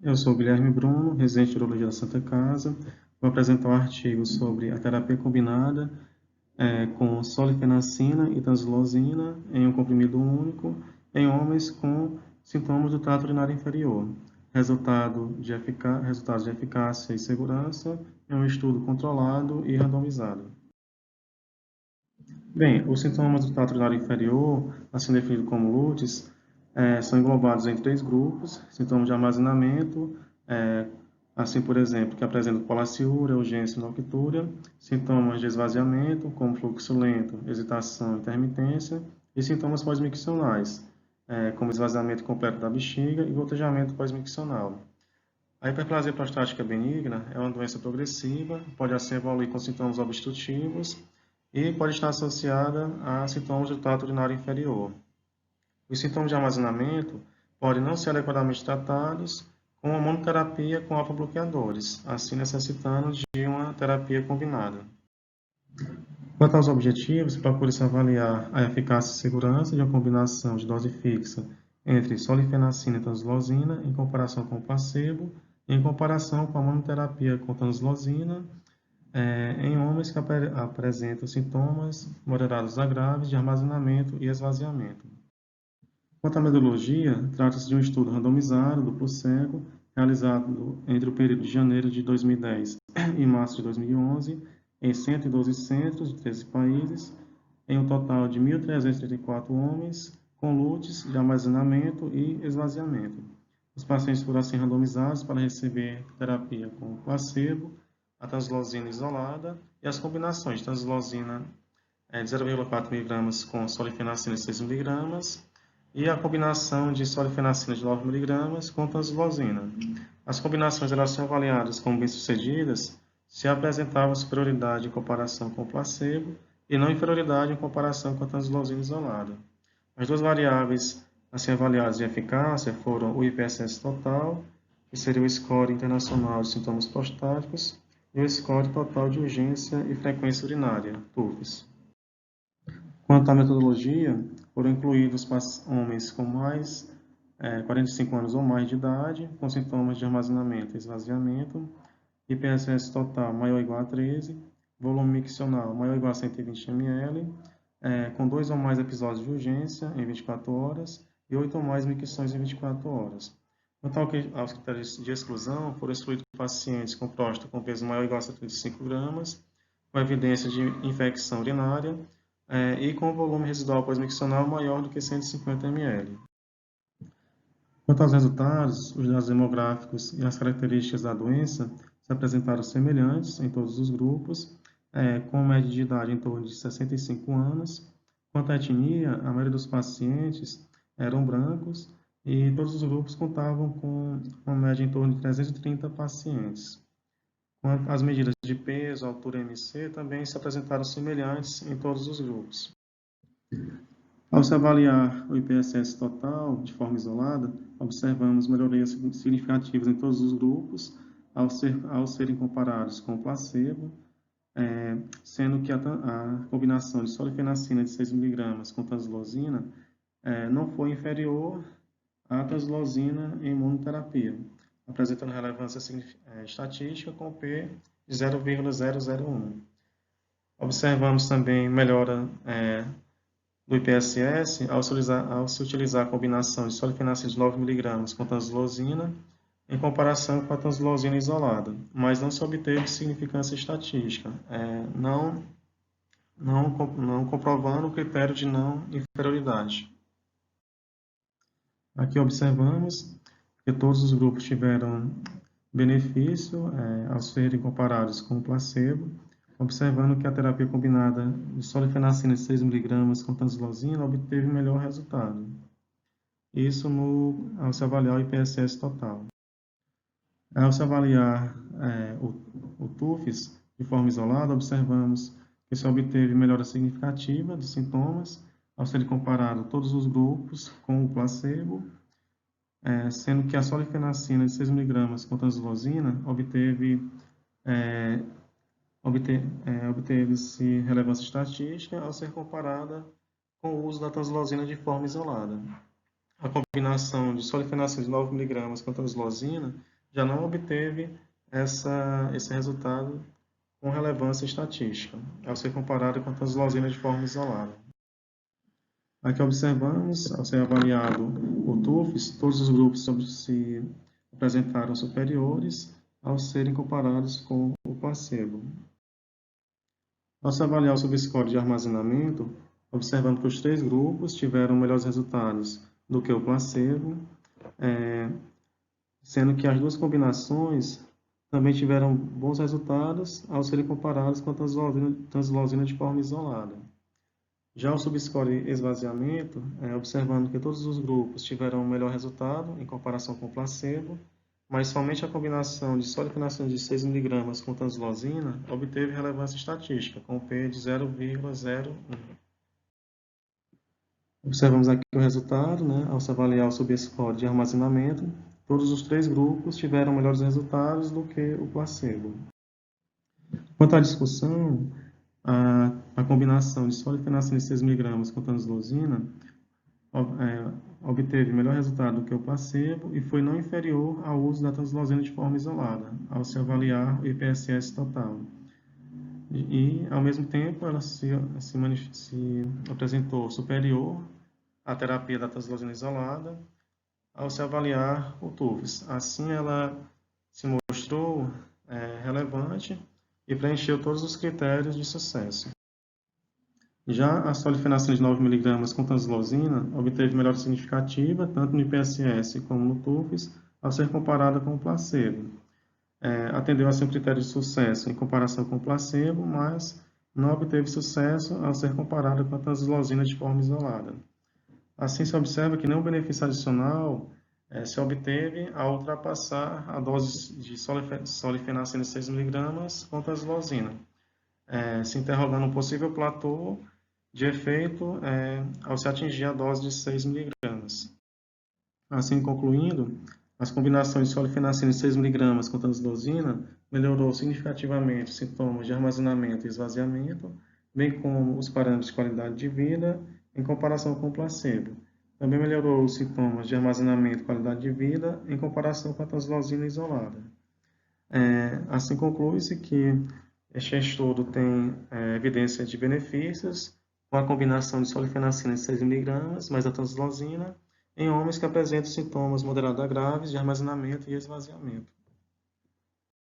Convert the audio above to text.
Eu sou Guilherme Bruno, residente de Urologia da Santa Casa. Vou apresentar um artigo sobre a terapia combinada com solifenacina e tanzolosina em um comprimido único em homens com sintomas do trato urinário inferior. Resultados de eficácia e segurança em um estudo controlado e randomizado. Bem, os sintomas do trato urinário inferior, assim definido como LUTs, são englobados em três grupos: sintomas de armazenamento, assim, por exemplo, que apresentam polaciúria, urgência e noctúria; sintomas de esvaziamento, como fluxo lento, hesitação e intermitência; e sintomas pós-miccionais, como esvaziamento completo da bexiga e gotejamento pós-miccional. A hiperplasia prostática benigna é uma doença progressiva, pode assim evoluir com sintomas obstrutivos e pode estar associada a sintomas do trato urinário inferior. Os sintomas de armazenamento podem não ser adequadamente tratados com a monoterapia com alfa-bloqueadores, assim necessitando de uma terapia combinada. Quanto aos objetivos, procura-se avaliar a eficácia e segurança de uma combinação de dose fixa entre solifenacina e tanzolosina em comparação com o placebo, em comparação com a monoterapia com tanzolosina em homens que apresentam sintomas moderados a graves de armazenamento e esvaziamento. Quanto à metodologia, trata-se de um estudo randomizado, duplo cego, realizado entre o período de janeiro de 2010 e março de 2011, em 112 centros de 13 países, em um total de 1.334 homens com LUTs de armazenamento e esvaziamento. Os pacientes foram assim randomizados para receber terapia com placebo, a tanzolosina isolada e as combinações de tanzolosina de 0,4 mg com solifenacina de 6 mg e a combinação de solifenacina de 9 mg com tanzolosina. As combinações elas são avaliadas como bem-sucedidas se apresentavam superioridade em comparação com o placebo e não inferioridade em comparação com a tanzolosina isolada. As duas variáveis a ser avaliadas de eficácia foram o IPSS total, que seria o score internacional de sintomas prostáticos, e o score total de urgência e frequência urinária, TUFS. Quanto à metodologia, foram incluídos homens com mais 45 anos ou mais de idade, com sintomas de armazenamento e esvaziamento, IPSS total maior ou igual a 13, volume miccional maior ou igual a 120 ml, com 2 ou mais episódios de urgência em 24 horas e 8 ou mais micções em 24 horas. Quanto aos critérios de exclusão, foram excluídos pacientes com próstata com peso maior ou igual a 75 gramas, com evidência de infecção urinária e com volume residual pós-miccional maior do que 150 ml. Quanto aos resultados, os dados demográficos e as características da doença se apresentaram semelhantes em todos os grupos, com média de idade em torno de 65 anos. Quanto à etnia, a maioria dos pacientes eram brancos e todos os grupos contavam com uma média em torno de 330 pacientes. Quanto às medidas de peso, altura e MC, também se apresentaram semelhantes em todos os grupos. Ao se avaliar o IPSS total de forma isolada, observamos melhorias significativas em todos os grupos, ao serem comparados com o placebo, sendo que a combinação de solifenacina de 6 mg com tanzolosina não foi inferior à tanzolosina em monoterapia, apresentando relevância estatística com P de 0,001. Observamos também melhora do IPSS ao se utilizar a combinação de solifenacina de 9 mg com tanzolosina em comparação com a tanzolosina isolada, mas não se obteve significância estatística, não comprovando o critério de não inferioridade. Aqui observamos que todos os grupos tiveram benefício ao serem comparados com o placebo, observando que a terapia combinada de solifenacina de 6 mg com tanzolosina obteve melhor resultado. Isso ao se avaliar o IPSS total. Ao se avaliar o TUFS de forma isolada, observamos que se obteve melhora significativa de sintomas ao serem comparados todos os grupos com o placebo, sendo que a solifenacina de 6 mg com tanzolosina obteve-se relevância estatística ao ser comparada com o uso da tanzolosina de forma isolada. a combinação de solifenacina de 9 mg com translosina já não obteve esse resultado com relevância estatística, ao ser comparado com a translosina de forma isolada. Aqui observamos, ao ser avaliado o TUFES, todos os grupos se apresentaram superiores ao serem comparados com o placebo. Ao se avaliar o subscore de armazenamento, observando que os 3 grupos tiveram melhores resultados do que o placebo, sendo que as 2 combinações também tiveram bons resultados ao serem comparados com a translosina de forma isolada. Já o subscore esvaziamento, observando que todos os grupos tiveram um melhor resultado em comparação com o placebo, mas somente a combinação de solifenacina de 6 mg com translosina obteve relevância estatística, com P de 0,01. Observamos aqui o resultado, ao se avaliar o subscore de armazenamento, todos os 3 grupos tiveram melhores resultados do que o placebo. Quanto à discussão, a combinação de solifenacina de 6 mg com translosina obteve melhor resultado do que o placebo e foi não inferior ao uso da translosina de forma isolada, ao se avaliar o IPSS total. E ao mesmo tempo, ela se apresentou superior à terapia da translosina isolada ao se avaliar o TUFES. Assim, ela se mostrou relevante e preencheu todos os critérios de sucesso. Já a solifenacina de 9 mg com translosina obteve melhora significativa, tanto no IPSS como no TUFES, ao ser comparada com o placebo. Atendeu a seu critério de sucesso em comparação com o placebo, mas não obteve sucesso ao ser comparada com a translosina de forma isolada. Assim, se observa que nenhum benefício adicional se obteve ao ultrapassar a dose de solifenacina de 6 mg com translosina, se interrogando um possível platô de efeito ao se atingir a dose de 6 mg. Assim, concluindo, as combinações de solifenacina de 6 mg com translosina melhorou significativamente os sintomas de armazenamento e esvaziamento, bem como os parâmetros de qualidade de vida em comparação com o placebo. Também melhorou os sintomas de armazenamento e qualidade de vida em comparação com a translosina isolada. Assim, conclui-se que este estudo tem evidência de benefícios com a combinação de solifenacina de 6 mg mais a translosina em homens que apresentam sintomas moderados a graves de armazenamento e esvaziamento.